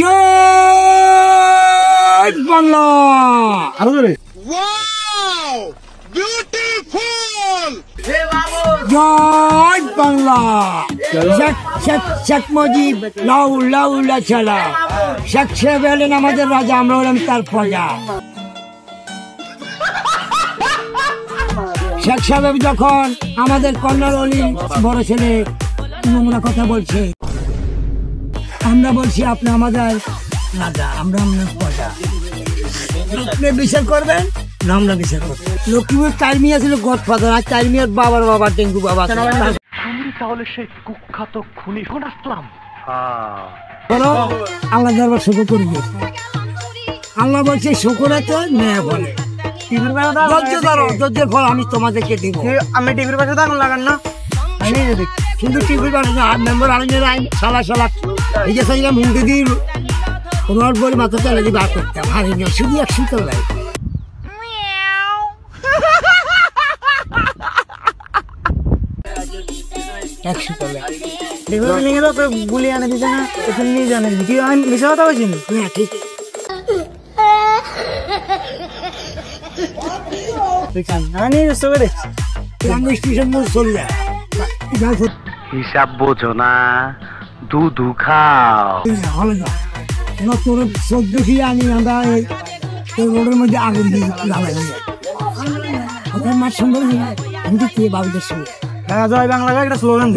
জয় বাংলা। আরো জোরে। জয় বাংলা। শেখ মুজিব লাউ লাউ লাছালা। শেখ সাহেব হলেন আমাদের রাজা, আমরা হলাম তার প্রজা। শেখ সাহেব যখন আমাদের কর্নার অলি বড় ছেলে নোংরা কথা বলছে, আমরা বলছি আপনি আমাদের রাজা, আমরা আপনার প্রজা, আপনি বিচার করবেন না আমরা বিচার করবো। লক্ষ্মীপুর টাইমিয়া ছিল গডফাদার, আর টাইমিয়ার বাবার বাবা টেঙ্গু বাবা। আমি তাহলে সেই কুখ্যাত খুনি আসলাম। আল্লাহ দরবার শুকর করি, আল্লাহ বলছে শুকর আছে মেয়ে বলে ধৈর্যের ফল আমি তোমাদেরকে দিব। আমি টিভির পাশে তো আগুন লাগান না, কিন্তু টিভির মেম্বার আইনের আইন সালা সালা এই যে সাইলাম হুমকি দিয়ে রড বড়ি মাথা তেলে দিয়ে বার করতাম, হারি নিয়ে শুধু এক শীতল লাগে। গুলি আনে দিতে না, নিয়ে জানেন কি মিশা কথা বলছি। হ্যাঁ ঠিক হিসাব বোঝো না, দুধু খাও। তোর চোদ্দ খেয়ে আনি আমরা রোডের মধ্যে আগুন দিয়ে জ্বালাই মাছ সুন্দর কিন্তু কে বাবুদের সঙ্গে জয় বাংলা একটা স্লোগান।